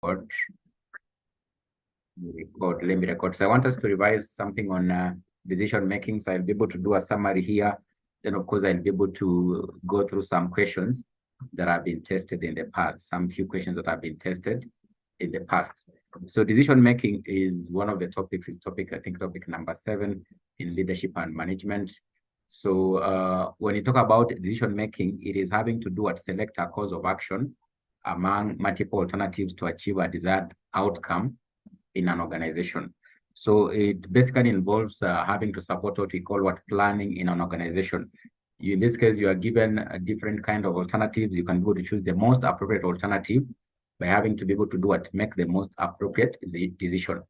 Let me record. So I want us to revise something on decision making. So I'll be able to do a summary here. Then, of course, I'll be able to go through some questions that have been tested in the past, some few questions that have been tested in the past. So decision making is one of the topics, I think topic number 7 in leadership and management. So when you talk about decision making, it is having to do at select a course of action among multiple alternatives to achieve a desired outcome in an organization. So it basically involves having to support what we call planning in an organization. In this case, you are given a different kind of alternatives. You can go to choose the most appropriate alternative by having to be able to make the most appropriate decision.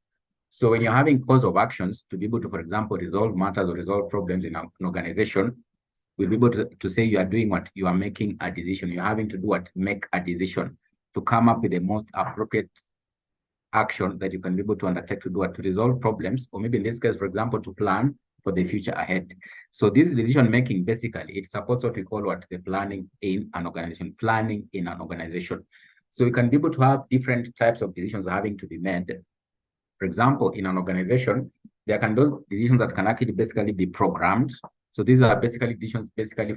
So when you're having course of actions to be able to, for example, resolve matters or resolve problems in an organization, we'll be able to say you are doing what? You are making a decision. You're having to do what? Make a decision to come up with the most appropriate action that you can be able to undertake to do what? To resolve problems, or maybe in this case, for example, to plan for the future ahead. So this decision making, basically, it supports what we call the planning in an organization, planning in an organization. So we can be able to have different types of decisions having to be made. For example, in an organization, there can those decisions that can actually basically be programmed. So these are basically decisions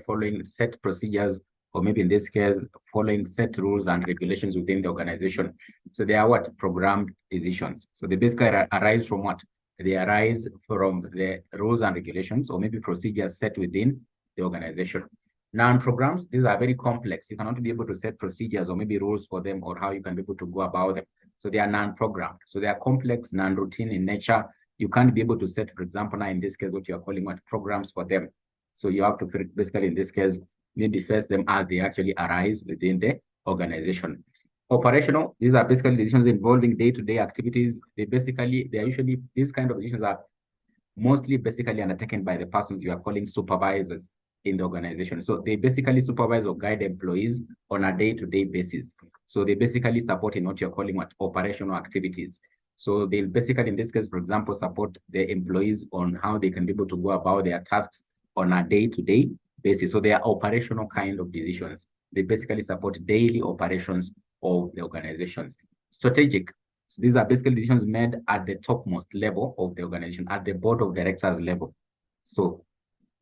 following set procedures, or maybe in this case, following set rules and regulations within the organization. So they are programmed decisions. So they basically arise from what? They arise from the rules and regulations, or maybe procedures set within the organization. Non-programs, these are very complex. You cannot be able to set procedures or maybe rules for them, or how you can be able to go about them. So they are non-programmed. So they are complex, non-routine in nature. You can't be able to set, for example, now in this case, what you are calling programs for them. So you have to basically, in this case, maybe face them as they actually arise within the organization. Operational, these are basically decisions involving day-to-day activities. These kind of decisions are mostly basically undertaken by the persons you are calling supervisors in the organization. So they basically supervise or guide employees on a day-to-day basis. So they basically support in what you're calling operational activities. So they'll basically, in this case, for example, support the employees on how they can be able to go about their tasks on a day-to-day basis. So they are operational kind of decisions. They basically support daily operations of the organizations. Strategic. So these are basically decisions made at the topmost level of the organization, at the board of directors level. So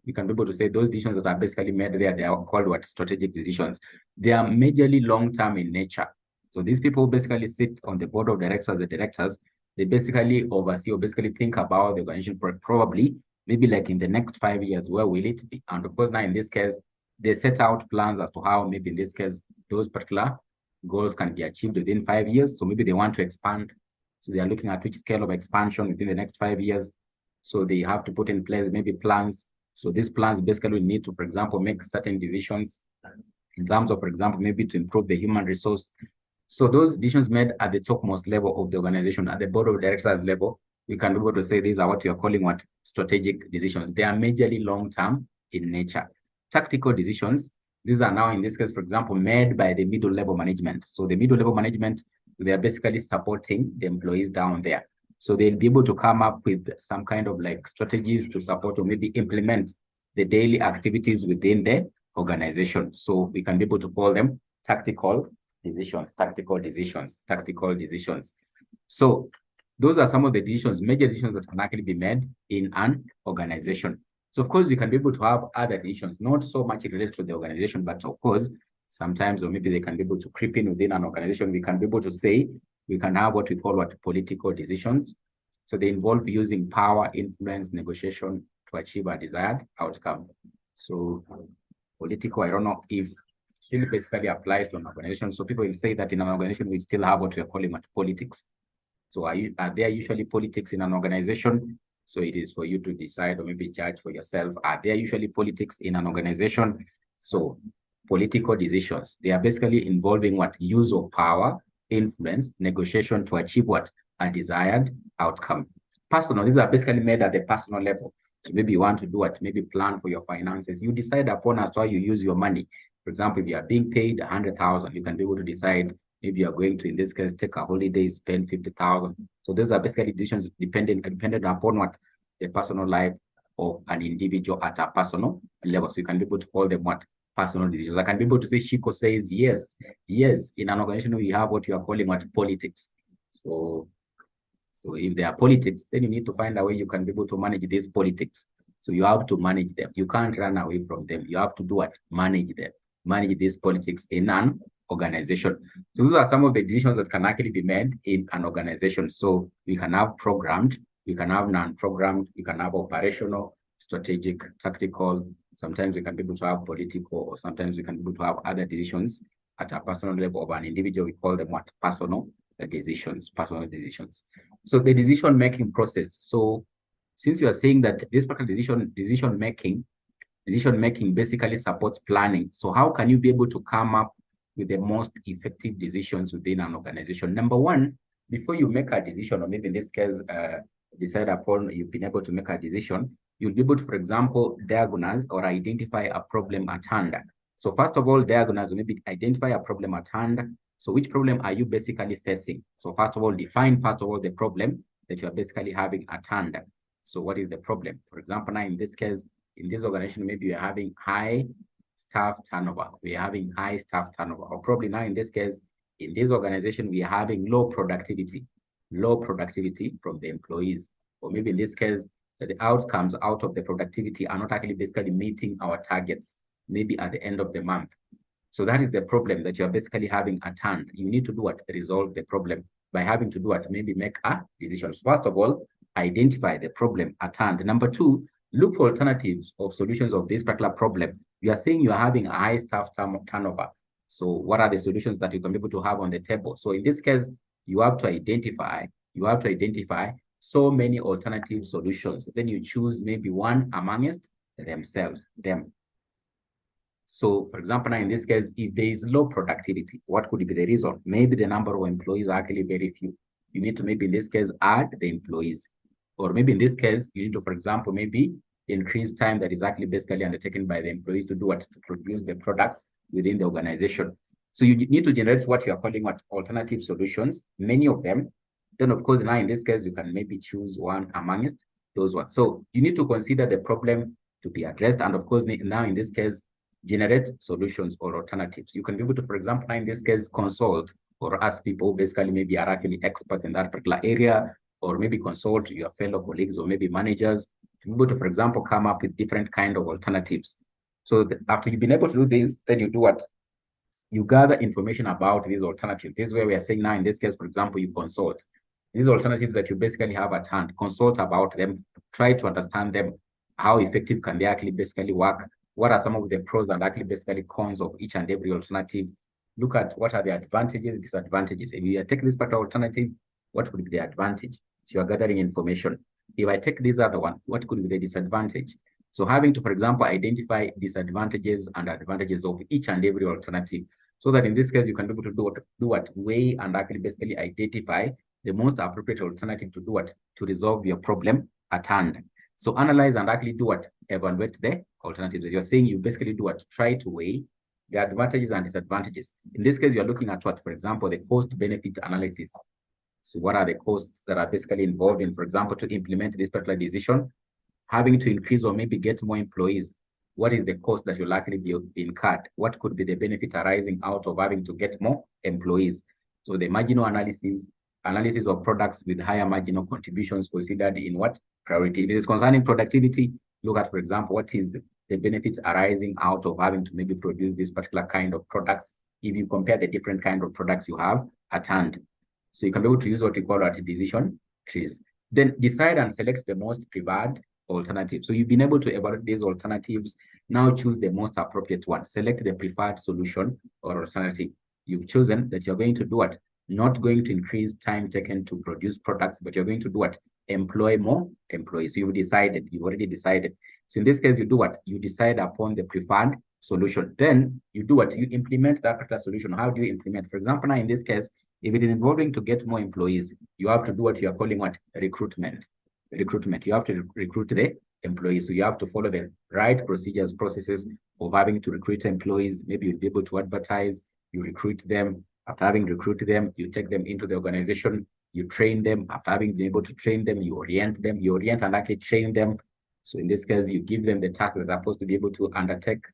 you can be able to say those decisions that are basically made there, they are called strategic decisions. They are majorly long-term in nature. So these people basically sit on the board of directors, the directors, they basically oversee or basically think about the organization probably, maybe like in the next 5 years, where will it be? And of course, now in this case, they set out plans as to how maybe in this case, those particular goals can be achieved within 5 years. So maybe they want to expand. So they are looking at which scale of expansion within the next 5 years. So they have to put in place maybe plans. So these plans basically need to, for example, make certain decisions in terms of, for example, maybe to improve the human resource. So those decisions made at the topmost level of the organization, at the board of directors level, we can be able to say these are what you are calling strategic decisions. They are majorly long-term in nature. Tactical decisions, these are now in this case, for example, made by the middle level management. So the middle level management, they are basically supporting the employees down there. So they'll be able to come up with some kind of strategies to support or maybe implement the daily activities within the organization. So we can be able to call them tactical decisions. So those are some of the decisions, major decisions that can actually be made in an organization. So of course, you can be able to have other decisions, not so much related to the organization, but of course, sometimes, or maybe they can be able to creep in within an organization. We can be able to say, we can have what we call political decisions. So they involve using power, influence, negotiation to achieve a desired outcome. So political, I don't know if still basically applies to an organization. So people will say that in an organization, we still have what we are calling politics. So are there usually politics in an organization? So it is for you to decide or maybe judge for yourself. Are there usually politics in an organization? So political decisions, they are basically involving use of power, influence, negotiation to achieve a desired outcome. Personal, these are basically made at the personal level. So maybe you want to do maybe plan for your finances. You decide upon as to how you use your money. For example, if you are being paid 100,000, you can be able to decide maybe you are going to, in this case, take a holiday, spend 50,000. So those are basically decisions dependent upon the personal life of an individual at a personal level. So you can be able to call them personal decisions. I can be able to say Shiko says yes. Yes, in an organization we have what you are calling what politics. So if there are politics, then you need to find a way you can be able to manage these politics. So you have to manage them. You can't run away from them. You have to do what? Manage them. Manage these politics in an organization. So those are some of the decisions that can actually be made in an organization. So we can have programmed, we can have non-programmed, we can have operational, strategic, tactical. Sometimes we can be able to have political, or sometimes we can be able to have other decisions at a personal level of an individual. We call them what? Personal decisions, personal decisions. So the decision-making process. So since you are saying that this particular decision-making basically supports planning. So how can you be able to come up with the most effective decisions within an organization? Number one, before you make a decision, or maybe in this case, decide upon you've been able to make a decision, you'll be able to, for example, diagnose or identify a problem at hand. So first of all, diagnose, or maybe identify a problem at hand. So which problem are you basically facing? So first of all, define the problem that you are basically having at hand. So what is the problem? For example, now in this case, in this organization, maybe you're having high staff turnover. We are having high staff turnover. Or probably now in this case, in this organization, we are having low productivity from the employees. Or maybe in this case, the outcomes out of the productivity are not actually basically meeting our targets, maybe at the end of the month. So that is the problem that you're basically having at hand. You need to do what? Resolve the problem by having to do what? Maybe make a decision. First of all, identify the problem at hand. Number two, look for alternatives of solutions of this particular problem. You are saying you are having a high staff turnover. So what are the solutions that you can be able to have on the table? So in this case, you have to identify so many alternative solutions. Then you choose maybe one amongst them. So, for example, now in this case, if there is low productivity, what could be the reason? Maybe the number of employees are actually very few. You need to maybe in this case add the employees. Or maybe in this case, you need to, for example, maybe increase time that is actually basically undertaken by the employees to do what? To produce the products within the organization. So you need to generate what you are calling what? Alternative solutions, many of them. Then, of course, now in this case, you can maybe choose one amongst those ones. So you need to consider the problem to be addressed. And of course, now in this case, generate solutions or alternatives. You can be able to, for example, in this case, consult or ask people who basically maybe are actually experts in that particular area, or maybe consult your fellow colleagues or maybe managers to be able to, for example, come up with different kind of alternatives. So after you've been able to do this, then you do what? You gather information about these alternatives. This is where we are saying now, in this case, for example, you consult. These alternatives that you basically have at hand, consult about them, try to understand them. How effective can they actually basically work? What are some of the pros and actually basically cons of each and every alternative? Look at what are the advantages, disadvantages. If you take this particular alternative, what would be the advantage? So you are gathering information. If I take this other one, what could be the disadvantage? So having to, for example, identify disadvantages and advantages of each and every alternative, so that in this case, you can be able to do what? Weigh and actually basically identify the most appropriate alternative to do what? To resolve your problem at hand. So analyze and actually do what? Evaluate the alternatives. As you're saying, you basically do what? Try to weigh the advantages and disadvantages. In this case, you're looking at what? For example, the cost-benefit analysis. So what are the costs that are basically involved in, for example, to implement this particular decision? Having to increase or maybe get more employees. What is the cost that will likely be incurred? What could be the benefit arising out of having to get more employees? So the marginal analysis of products with higher marginal contributions considered in what? Priority. If it is concerning productivity, look at, for example, what is the benefits arising out of having to maybe produce this particular kind of products if you compare the different kind of products you have at hand. So you can be able to use what we call decision trees. Then decide and select the most preferred alternative. So you've been able to evaluate these alternatives. Now choose the most appropriate one. Select the preferred solution or alternative. You've chosen that you're going to do what? Not going to increase time taken to produce products, but you're going to do what? Employ more employees. So you've already decided. So in this case, you do what? You decide upon the preferred solution. Then you do what? You implement that particular solution. How do you implement? For example, now in this case, if it is involving to get more employees, you have to do what you are calling what? Recruitment. You have to recruit the employees. So you have to follow the right processes of having to recruit employees. Maybe you'll be able to advertise, you recruit them. After having recruited them, you take them into the organization, you train them. After having been able to train them, you orient and actually train them. So in this case, you give them the tasks that they're supposed to be able to undertake.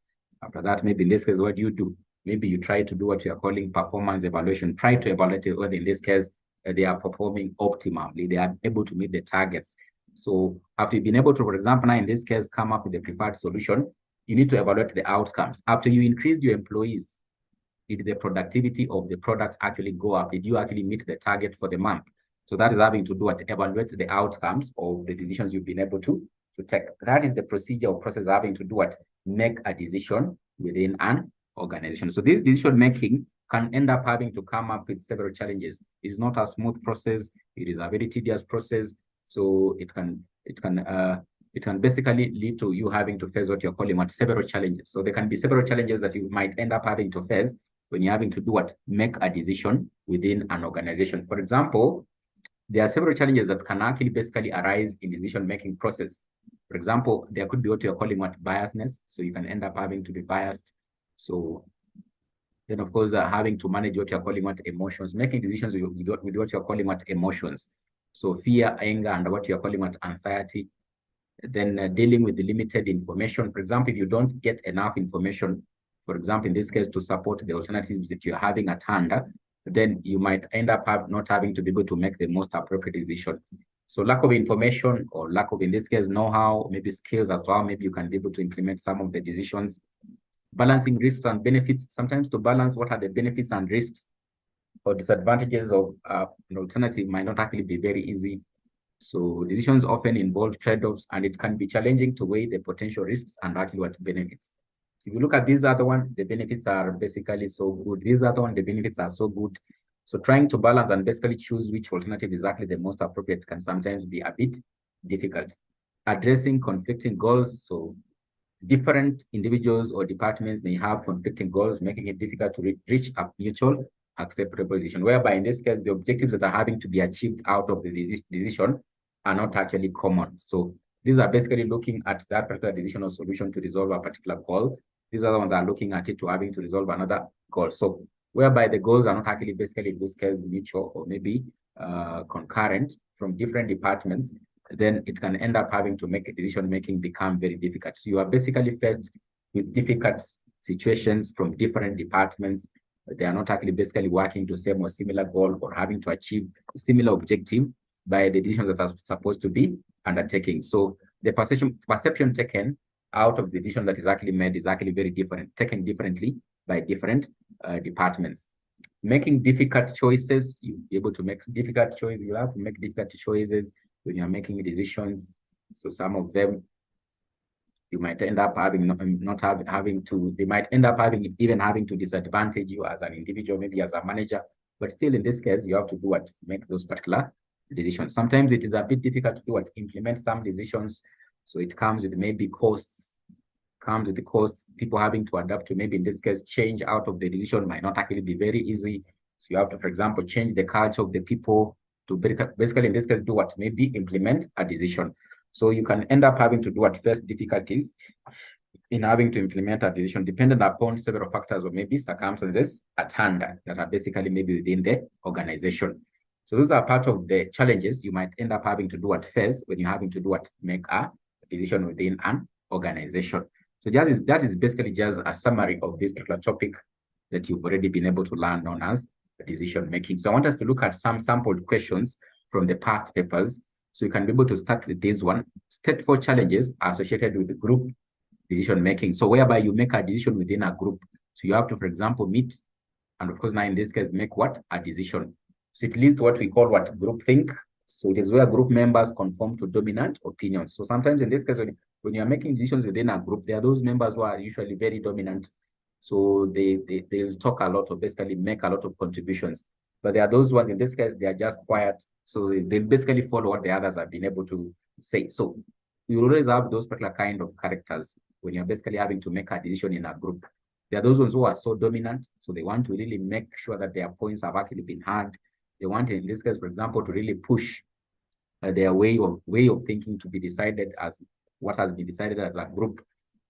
After that, maybe in this case, what do you do? Maybe you try to do what you are calling performance evaluation. Try to evaluate whether in this case they are performing optimally, they are able to meet the targets. So after you've been able to, for example, now in this case, come up with a preferred solution, you need to evaluate the outcomes. After you increase your employees, did the productivity of the products actually go up? Did you actually meet the target for the month? So that is having to do what evaluate the outcomes of the decisions you've been able to take. That is the procedure or process having to do what make a decision within an organization. So this decision making can end up having to come up with several challenges. It's not a smooth process. It is a very tedious process. So it can basically lead to you having to face what you're calling several challenges. So there can be several challenges that you might end up having to face when you're having to do what make a decision within an organization. For example, there are several challenges that can actually basically arise in the decision-making process. For example, there could be what you're calling biasness. So you can end up having to be biased. So then, of course, having to manage what you're calling emotions, making decisions with what you're calling emotions. So fear, anger, and what you're calling anxiety. Then dealing with the limited information. For example, if you don't get enough information, for example, in this case, to support the alternatives that you're having at hand, then you might end up not having to be able to make the most appropriate decision. So lack of information or lack of, in this case, know-how, maybe skills as well, maybe you can be able to implement some of the decisions. Balancing risks and benefits, sometimes to balance what are the benefits and risks or disadvantages of an alternative might not actually be very easy. So decisions often involve trade-offs, and it can be challenging to weigh the potential risks and actually what benefits. So if you look at these other one, the benefits are basically so good. These other one, the benefits are so good. So trying to balance and basically choose which alternative is actually the most appropriate can sometimes be a bit difficult. Addressing conflicting goals. So different individuals or departments may have conflicting goals, making it difficult to reach a mutual acceptable decision, whereby in this case, the objectives that are having to be achieved out of the decision are not actually common. So these are basically looking at that particular decision or solution to resolve a particular goal. These are the ones that are looking at it to having to resolve another goal. So whereby the goals are not actually basically in this case mutual or maybe concurrent from different departments, then it can end up having to make decision making become very difficult. So you are basically faced with difficult situations from different departments. They are not actually basically working to same or similar goal or having to achieve a similar objective by the decisions that are supposed to be undertaking. So the perception taken out of the decision that is actually made is actually very different, taken differently by different departments. Making difficult choices, you'll be able to make difficult choices. You have to make difficult choices when you're making decisions. So some of them you might end up having they might end up even having to disadvantage you as an individual, maybe as a manager. But still, in this case, you have to do what make those particular decisions. Sometimes it is a bit difficult to do what implement some decisions. So it comes with maybe costs, comes with the costs, people having to adapt to maybe in this case, change out of the decision might not actually be very easy. So you have to, for example, change the culture of the people to basically in this case, do what maybe implement a decision. So you can end up having to do what face difficulties in having to implement a decision dependent upon several factors or maybe circumstances at hand that are basically maybe within the organization. So those are part of the challenges you might end up having to do what face when you're having to do what make a decision within an organization. So that is basically just a summary of this particular topic that you've already been able to learn on as decision making. So I want us to look at some sampled questions from the past papers. So you can be able to start with this one. State 4 challenges associated with the group decision making. So whereby you make a decision within a group. So you have to, for example, meet, and of course now in this case, make what? A decision. So it leads to what we call what? Groupthink. So it is where group members conform to dominant opinions. So sometimes in this case, when you're making decisions within a group, there are those members who are usually very dominant. So they talk a lot or basically make a lot of contributions. But there are those ones, in this case, they are just quiet. So they basically follow what the others have been able to say. So you always have those particular kind of characters when you're basically having to make a decision in a group. There are those ones who are so dominant. So they want to really make sure that their points have actually been heard. They want, in this case, for example, to really push their way of thinking to be decided as what has been decided as a group.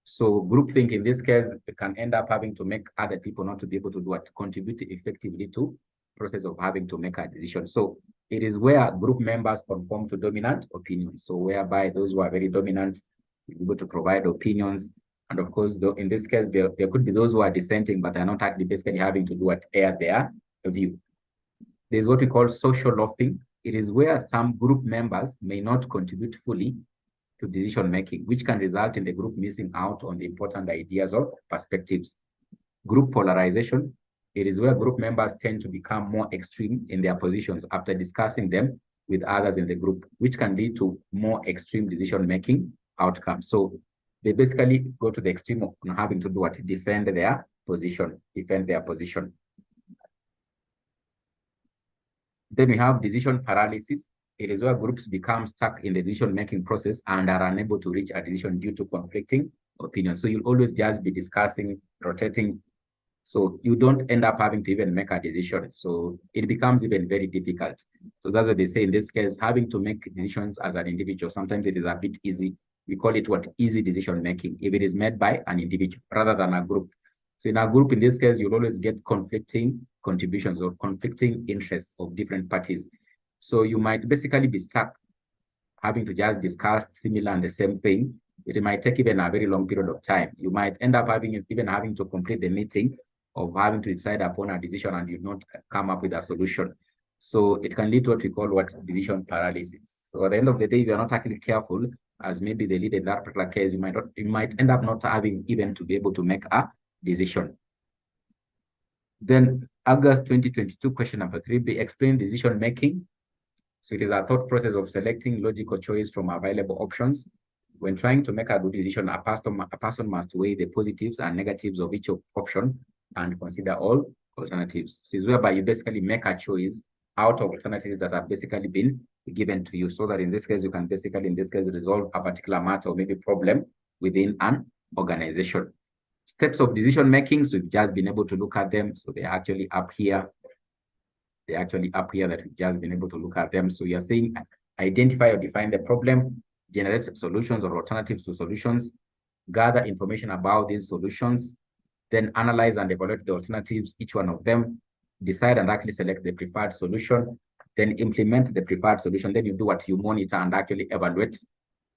So groupthink in this case can end up having to make other people not to be able to do what contribute effectively to process of having to make a decision. So it is where group members conform to dominant opinions. So whereby those who are very dominant will be able to provide opinions And of course, though, in this case, there could be those who are dissenting, but they're not actually basically having to do what air their view. There's what we call social loafing. It is where some group members may not contribute fully to decision making, which can result in the group missing out on the important ideas or perspectives. Group polarization. It is where group members tend to become more extreme in their positions after discussing them with others in the group, which can lead to more extreme decision making outcomes. So they basically go to the extreme of having to do what? Defend their position. Then we have decision paralysis. It is where groups become stuck in the decision-making process and are unable to reach a decision due to conflicting opinions. So you'll always just be discussing, rotating. So you don't end up having to even make a decision. So it becomes even very difficult. So that's what they say in this case, having to make decisions as an individual, sometimes it is a bit easy. We call it what? Easy decision-making, if it is made by an individual rather than a group. So in a group, in this case, you'll always get conflicting contributions or conflicting interests of different parties. So you might basically be stuck having to just discuss similar and the same thing. It might take even a very long period of time. You might end up having to complete the meeting of having to decide upon a decision and you not come up with a solution. So it can lead to what we call decision paralysis. So at the end of the day, if you're not actually careful, as maybe the lead in that particular case, you might end up not having even to be able to make a decision. Then August 2022, question number 3B, explain decision making. So it is a thought process of selecting logical choice from available options. When trying to make a good decision, a person must weigh the positives and negatives of each option and consider all alternatives. So it's whereby you basically make a choice out of alternatives that have basically been given to you, so that in this case, you can basically, in this case, resolve a particular matter or maybe problem within an organization. Steps of decision making, so we've just been able to look at them. So they're actually up here. That we've just been able to look at them. So you're saying identify or define the problem, generate solutions or alternatives to solutions, gather information about these solutions, then analyze and evaluate the alternatives, each one of them, decide and actually select the preferred solution, then implement the preferred solution. Then you do what? You monitor and actually evaluate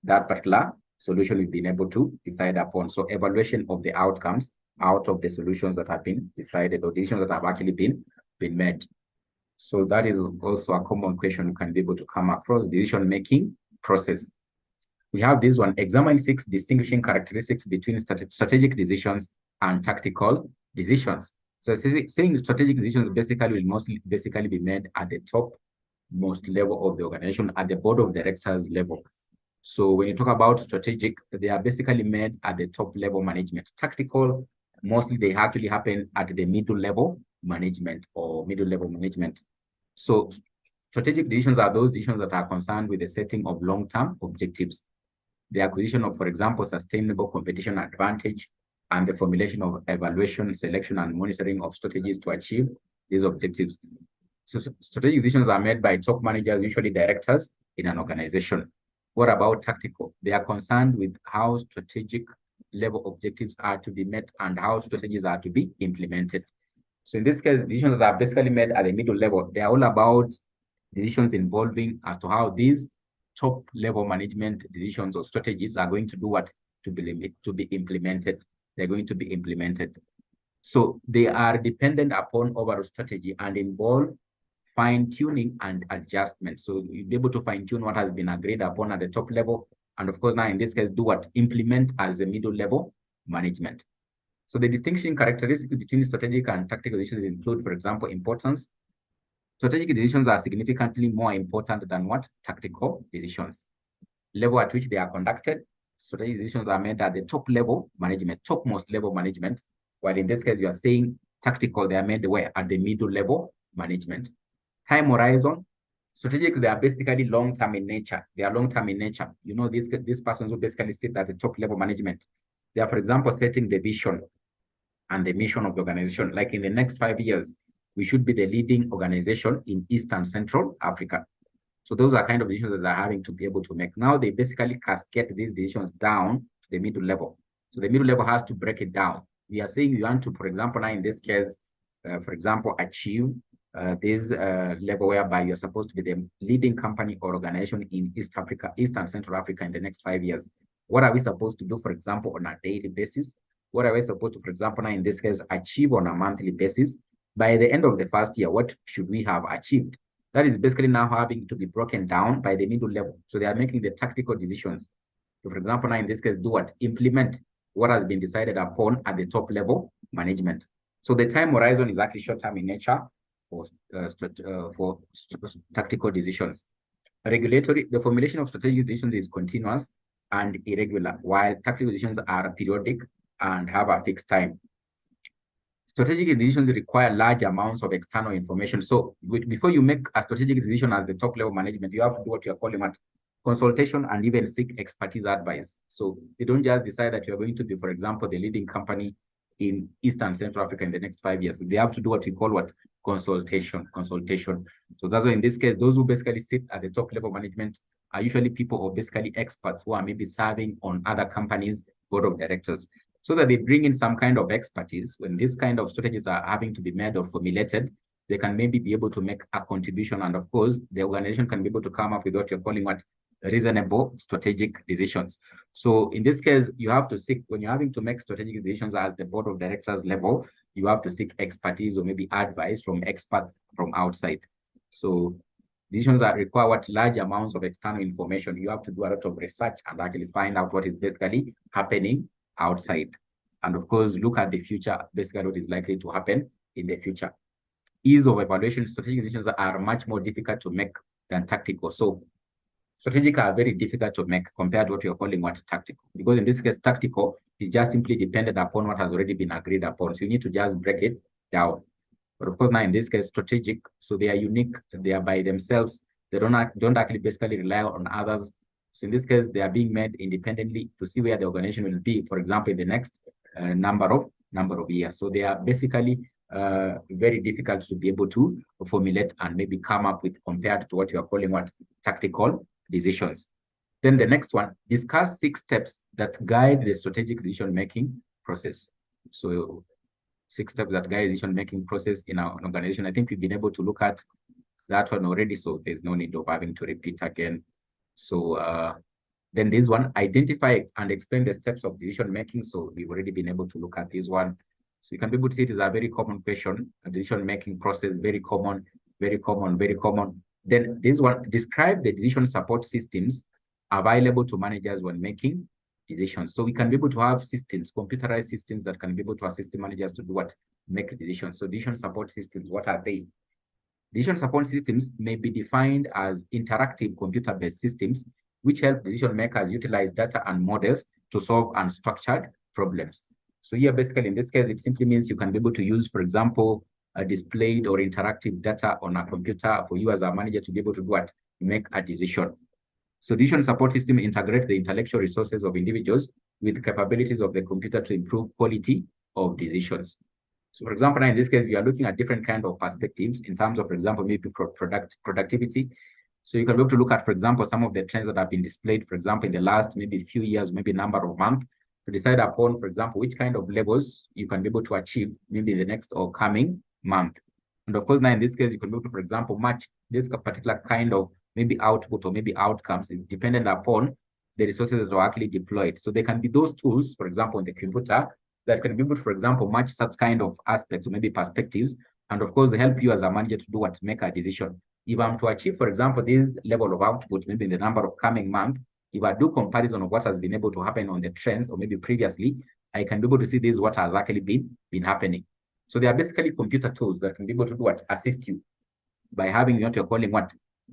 that particular solution we've been able to decide upon. So evaluation of the outcomes out of the solutions that have been decided or decisions that have actually been made. So that is also a common question you can be able to come across, decision-making process. We have this one, examine 6 distinguishing characteristics between strategic decisions and tactical decisions. So saying strategic decisions basically will mostly be made at the top most level of the organization, at the board of directors level. So when you talk about strategic, they are basically made at the top level management. Tactical, mostly they actually happen at the middle level management or middle level management. So strategic decisions are those decisions that are concerned with the setting of long-term objectives, the acquisition of, for example, sustainable competition advantage, and the formulation of evaluation, selection, and monitoring of strategies to achieve these objectives. So strategic decisions are made by top managers, usually directors in an organization. What about tactical? They are concerned with how strategic level objectives are to be met and how strategies are to be implemented. So in this case, decisions that are basically made at the middle level, they are all about decisions involving as to how these top level management decisions or strategies are going to do what? To be implemented. They're going to be implemented. So they are dependent upon overall strategy and involve fine-tuning and adjustment. So you'll be able to fine-tune what has been agreed upon at the top level. And of course, now in this case, do what? Implement as a middle level management. So the distinguishing characteristics between strategic and tactical decisions include, for example, importance. Strategic decisions are significantly more important than what? Tactical decisions. Level at which they are conducted. Strategic decisions are made at the top level management, topmost level management. While in this case, you are saying tactical, they are made where? At the middle level management. Time horizon. Strategic, they are basically long-term in nature. They are long-term in nature. You know, these persons who basically sit at the top level management. They are, for example, setting the vision and the mission of the organization. Like in the next 5 years, we should be the leading organization in East and Central Africa. So those are kind of decisions that they're having to be able to make. Now they basically cascade these decisions down to the middle level. So the middle level has to break it down. We are saying you want to, for example, now in this case, for example, achieve this level whereby you're supposed to be the leading company or organization in East Africa, East and Central Africa in the next 5 years. What are we supposed to do, for example, on a daily basis? What are we supposed to, for example, now in this case, achieve on a monthly basis? By the end of the first year, what should we have achieved? That is basically now having to be broken down by the middle level. So they are making the tactical decisions. So for example, now in this case, do what? Implement what has been decided upon at the top level management. So the time horizon is actually short-term in nature for tactical decisions. The formulation of strategic decisions is continuous and irregular, while tactical decisions are periodic and have a fixed time. Strategic decisions require large amounts of external information. So before you make a strategic decision as the top level management, you have to do what you're calling consultation and even seek expertise advice. So they don't just decide that you're going to be, for example, the leading company in Eastern Central Africa in the next 5 years. So they have to do what we call consultation. So that's why in this case, those who basically sit at the top level management are usually people or basically experts who are maybe serving on other companies' board of directors, so that they bring in some kind of expertise. When these kind of strategies are having to be made or formulated, they can maybe be able to make a contribution. And of course, the organization can be able to come up with what you're calling reasonable strategic decisions. So in this case, you have to seek, when you're having to make strategic decisions as the board of directors level, you have to seek expertise or maybe advice from experts from outside. So decisions that require large amounts of external information. You have to do a lot of research and actually find out what is basically happening outside. And of course, look at the future, basically what is likely to happen in the future. Ease of evaluation, strategic decisions are much more difficult to make than tactical. So strategic are very difficult to make compared to what you're calling tactical. Because in this case, tactical is just simply dependent upon what has already been agreed upon. So you need to just break it down. But of course, now in this case, strategic, so they are unique, they are by themselves. They don't actually basically rely on others. So in this case, they are being made independently to see where the organization will be, for example, in the next number of years. So they are basically very difficult to be able to formulate and maybe come up with compared to what you are calling tactical decisions. Then the next one, discuss 6 steps that guide the strategic decision-making process. So 6 steps that guide decision-making process in our organization. I think we've been able to look at that one already, so there's no need of having to repeat again. So then this one, identify and explain the steps of decision-making. So we've already been able to look at this one. So you can be able to see it is a very common question, a decision-making process, very common. Then this one, describe the decision support systems available to managers when making decisions. So we can be able to have systems, computerized systems that can be able to assist the managers to do make decisions. So decision support systems, what are they? Decision support systems may be defined as interactive computer-based systems which help decision makers utilize data and models to solve unstructured problems. So here, basically, in this case, it simply means you can be able to use, for example, a displayed or interactive data on a computer for you as a manager to be able to make a decision. So decision support system integrates the intellectual resources of individuals with capabilities of the computer to improve quality of decisions. So for example, now in this case, we are looking at different kinds of perspectives in terms of, for example, maybe productivity. So you can be able to look at, for example, some of the trends that have been displayed, for example, in the last maybe few years, maybe number of months, to decide upon, for example, which kind of levels you can be able to achieve maybe the next or coming month. And of course, now in this case, you can be able to, for example, match this particular kind of maybe output or maybe outcomes dependent upon the resources that are actually deployed. So there can be those tools, for example, in the computer that can be able to, for example, match such kind of aspects or maybe perspectives, and of course, help you as a manager to do make a decision. If I'm to achieve, for example, this level of output, maybe in the number of coming month, if I do comparison of what has been able to happen on the trends or maybe previously, I can be able to see this what has actually been happening. So they are basically computer tools that can be able to do assist you by having what you're calling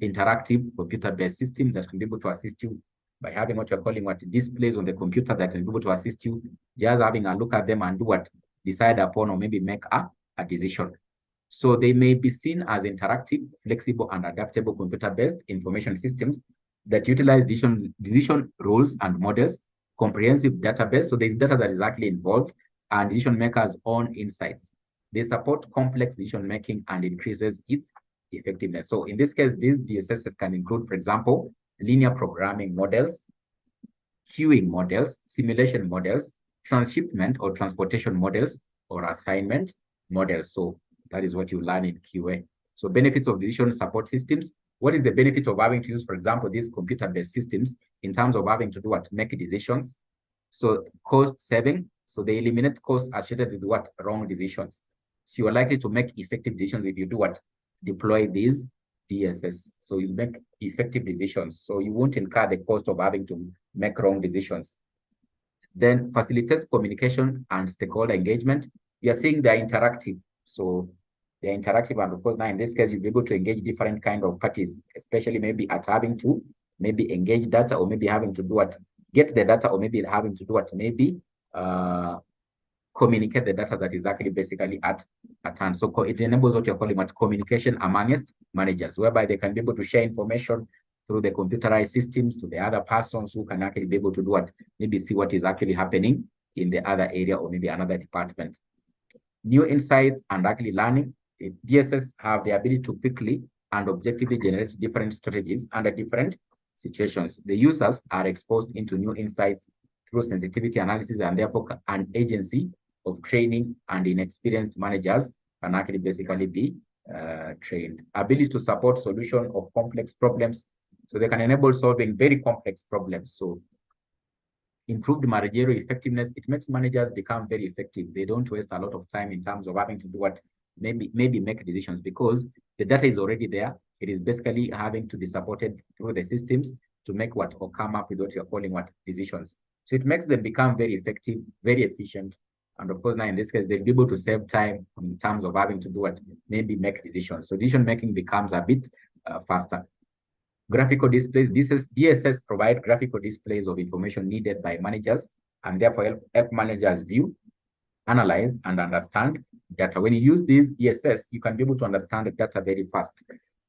interactive computer-based system that can be able to assist you by having what you're calling displays on the computer that can be able to assist you, just having a look at them and do decide upon or maybe make a decision. So they may be seen as interactive, flexible, and adaptable computer-based information systems that utilize decision rules and models, comprehensive database. So there's data that is actually involved, and decision makers' own insights. They support complex decision making and increases its effectiveness. So in this case, these DSSs can include, for example, linear programming models, queuing models, simulation models, transshipment or transportation models, or assignment models. So that is what you learn in QA. So benefits of decision support systems. what is the benefit of having to use, for example, these computer-based systems in terms of having to do what? Make decisions. So cost saving. So they eliminate costs associated with what? Wrong decisions. So you are likely to make effective decisions if you do what? Deploy these DSS. So you make effective decisions. So you won't incur the cost of having to make wrong decisions. Then facilitates communication and stakeholder engagement. We are seeing they're interactive. So they're interactive, and of course, now in this case, you'll be able to engage different kind of parties, especially maybe at having to maybe engage data, or maybe having to do what? Get the data, or maybe having to do what? Maybe communicate the data that is actually basically at hand. So it enables what you're calling what? Communication amongst managers, whereby they can be able to share information through the computerized systems to the other persons who can actually be able to do what? Maybe see what is actually happening in the other area or maybe another department. New insights and actually learning. DSS have the ability to quickly and objectively generate different strategies under different situations. The users are exposed into new insights through sensitivity analysis, and therefore an agency of training and inexperienced managers can actually basically be trained. Ability to support solution of complex problems. So they can enable solving very complex problems. So improved managerial effectiveness, it makes managers become very effective. They don't waste a lot of time in terms of having to do what? Maybe make decisions, because the data is already there. It is basically having to be supported through the systems to make what? Or come up with what you're calling what? Decisions. So it makes them become very effective, very efficient. And of course, now in this case, they'll be able to save time in terms of having to do what? Maybe make decisions. So decision making becomes a bit faster. Graphical displays. DSS provide graphical displays of information needed by managers, and therefore help managers view, analyze, and understand data. When you use these DSS, you can be able to understand the data very fast.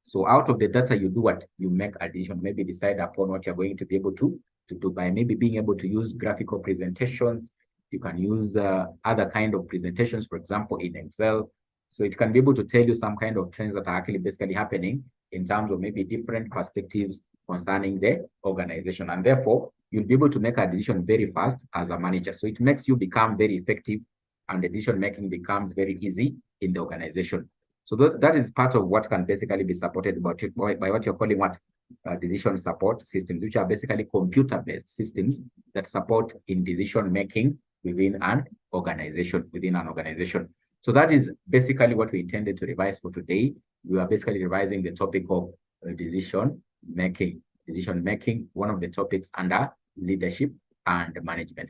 So out of the data, you do what? You make a decision, maybe decide upon what you're going to be able to do by maybe being able to use graphical presentations. You can use other kind of presentations, for example, in Excel. So it can be able to tell you some kind of trends that are actually basically happening in terms of maybe different perspectives concerning the organization. And therefore, you'll be able to make a decision very fast as a manager. So it makes you become very effective, and the decision-making becomes very easy in the organization. So that is part of what can basically be supported by what you're calling what? Decision support systems, which are basically computer-based systems that support in decision-making within an organization, So that is basically what we intended to revise for today. We are basically revising the topic of decision-making. Decision-making, one of the topics under leadership and management.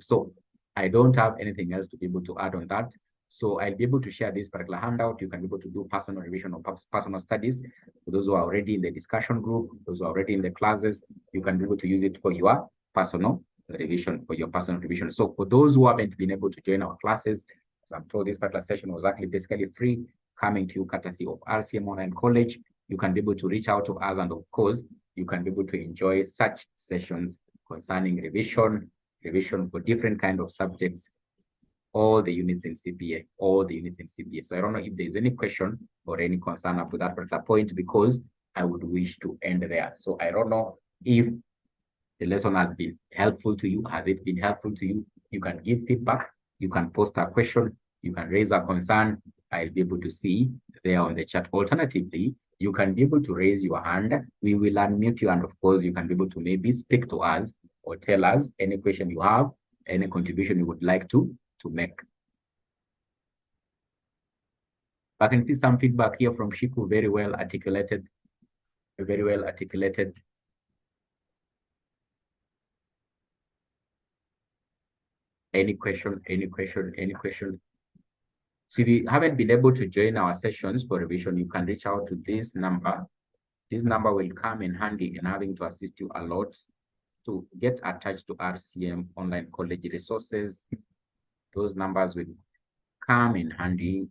So I don't have anything else to be able to add on that. So I'll be able to share this particular handout. You can be able to do personal revision or personal studies. For those who are already in the discussion group, those who are already in the classes, you can be able to use it for your personal revision, So for those who haven't been able to join our classes, as I'm told, this particular session was actually basically free, coming to you courtesy of RCM Online College. You can be able to reach out to us, and of course, you can be able to enjoy such sessions concerning revision for different kind of subjects, all the units in CPA. So I don't know if there's any question or any concern up to that particular point, because I would wish to end there. So I don't know if the lesson has been helpful to you. Has it been helpful to you? You can give feedback. You can post a question. You can raise a concern. I'll be able to see there on the chat. Alternatively, you can be able to raise your hand. We will unmute you, and of course, you can be able to maybe speak to us or tell us any question you have, any contribution you would like to make. I can see some feedback here from Shiku, very well articulated. Any question? So if you haven't been able to join our sessions for revision, you can reach out to this number. This number will come in handy in having to assist you a lot to get attached to RCM Online College resources. Those numbers will come in handy.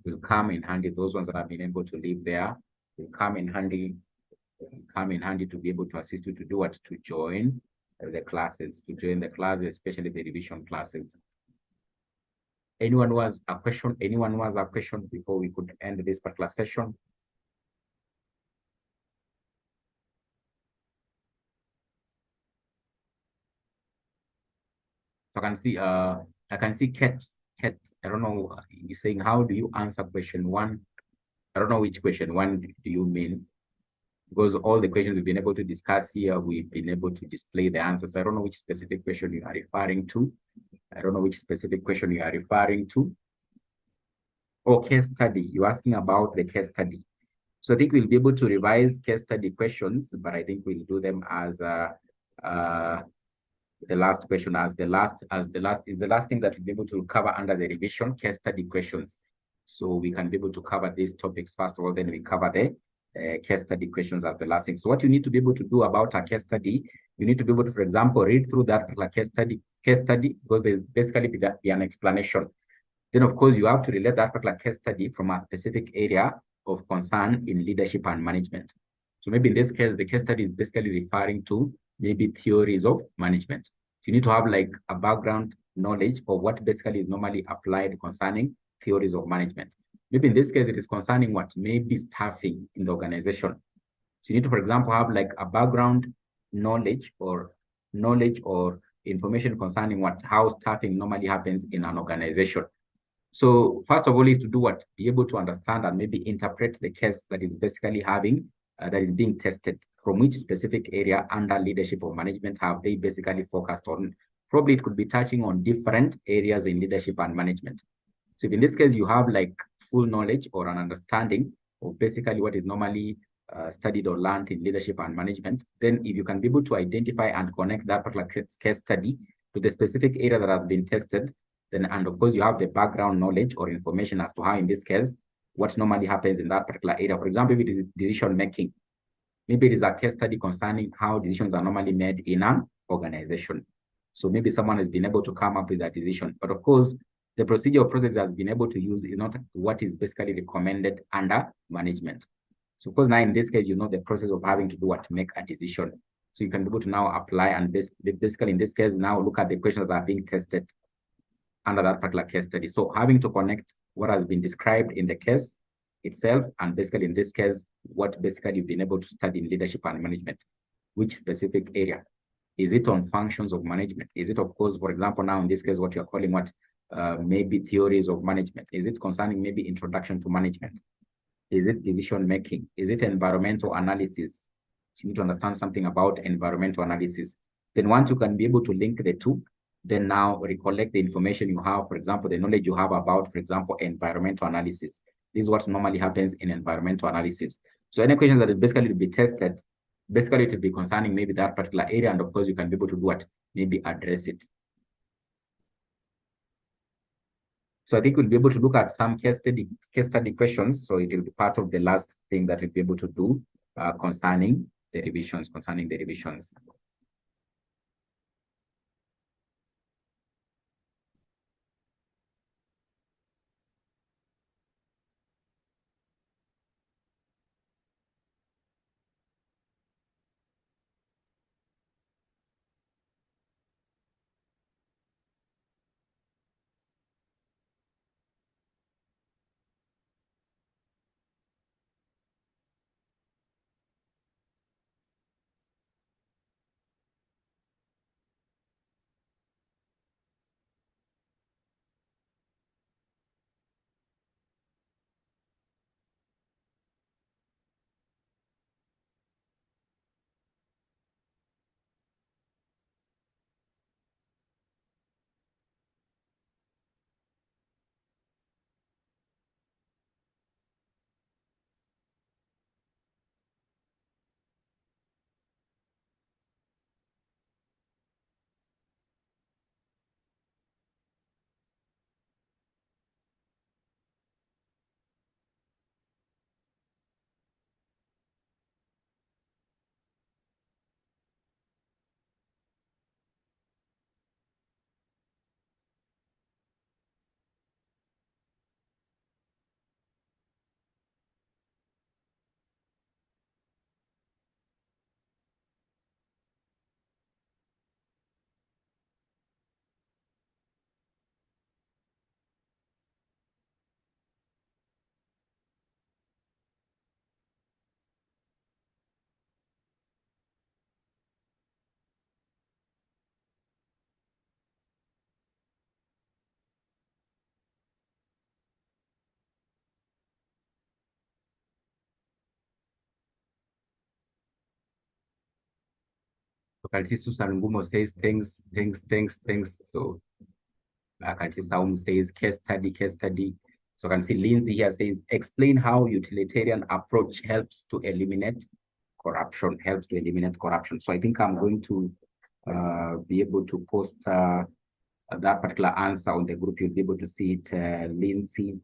Those ones that have been able to live there will come in handy. To be able to assist you to do what? To join the classes, especially the revision classes. Anyone who has a question? Before we could end this particular session? So I can see Kat. I don't know, you're saying, how do you answer question one? I don't know which question one do you mean. because all the questions we've been able to discuss here, we've been able to display the answers. So I don't know which specific question you are referring to. I don't know which specific question you are referring to. Oh, case study. You're asking about the case study. So I think we'll be able to revise case study questions, but I think we'll do them as the last question is the last thing that we'll be able to cover under the revision case study questions. So we can be able to cover these topics first of all, then we cover the case study questions as the last thing. So what you need to be able to do about a case study, you need to be able to, for example, read through that particular case study, because there's basically be an explanation. Then, of course, you have to relate that particular case study from a specific area of concern in leadership and management. So maybe in this case, the case study is basically referring to maybe theories of management. So you need to have like a background knowledge of what basically is normally applied concerning theories of management. Maybe in this case, it is concerning what maybe staffing in the organization. So you need to, for example, have like a background knowledge or information concerning how staffing normally happens in an organization. So first of all is to do what? Be able to understand and maybe interpret the case that is basically that is being tested. From which specific area under leadership or management have they basically focused on? Probably it could be touching on different areas in leadership and management. So if in this case you have like full knowledge or an understanding of basically what is normally studied or learned in leadership and management, then if you can be able to identify and connect that particular case study to the specific area that has been tested, then, and of course, you have the background knowledge or information as to how, in this case, what normally happens in that particular area. For example, if it is decision making, maybe it is a case study concerning how decisions are normally made in an organization. So maybe someone has been able to come up with that decision. But of course, the procedure or process has been able to use is not what is basically recommended under management. So of course, now in this case, you know the process of having to do what? Make a decision. So you can be able to now apply and basically in this case, now look at the questions that are being tested under that particular case study. So having to connect what has been described in the case itself, and basically in this case, what basically you've been able to study in leadership and management, which specific area? Is it on functions of management? Is it, of course, for example, now in this case, what you're calling what maybe theories of management? Is it concerning maybe introduction to management? Is it decision making? Is it environmental analysis? So you need to understand something about environmental analysis. Then once you can be able to link the two, then now recollect the information you have, for example, the knowledge you have about, for example, environmental analysis. This is what normally happens in environmental analysis. So any questions that is basically to be tested, basically to be concerning maybe that particular area, and of course you can be able to do what? Maybe address it. So I think we'll be able to look at some case study questions. So it will be part of the last thing that we'll be able to do concerning the revisions. can see Susan Ngumo says things. So I can see Saum says case study. So I can see Lindsay here says, explain how utilitarian approach helps to eliminate corruption, So I think I'm going to be able to post that particular answer on the group. You'll be able to see it, Lindsay.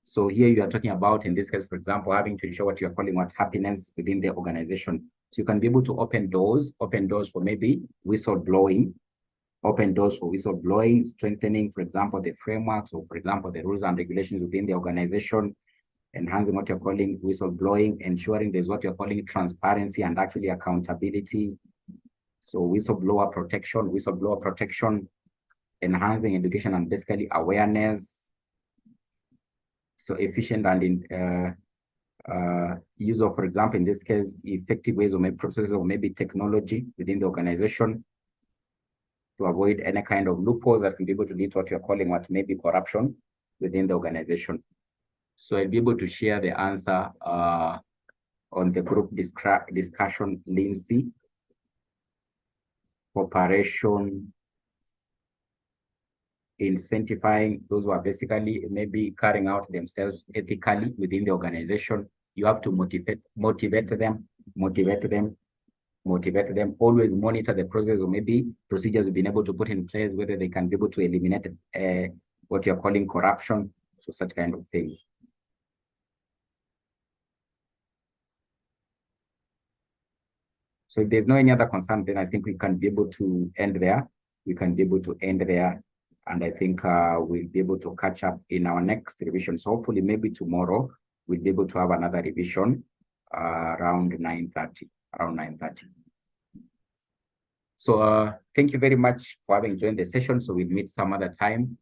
So here you are talking about, in this case, for example, having to ensure what you're calling what happiness within the organization. So you can be able to open doors for maybe whistleblowing, strengthening, for example, the frameworks, or for example, the rules and regulations within the organization, enhancing what you're calling whistleblowing, ensuring there's what you're calling transparency and actually accountability. So whistleblower protection, enhancing education and basically awareness. So efficient and use of, for example, in this case, effective ways or maybe processes or maybe technology within the organization to avoid any kind of loopholes that can be able to lead to what you're calling what may be corruption within the organization. So I'll be able to share the answer on the group discussion, Lindsay. Cooperation, incentivizing those who are basically maybe carrying out themselves ethically within the organization. You have to motivate them. Always monitor the process or maybe procedures you've been able to put in place, whether they can be able to eliminate what you're calling corruption. So such kind of things. So if there's no any other concern, then I think we can be able to end there. And I think we'll be able to catch up in our next revision. So hopefully maybe tomorrow we'll be able to have another revision around 9:30. So thank you very much for having joined the session. So we'll meet some other time.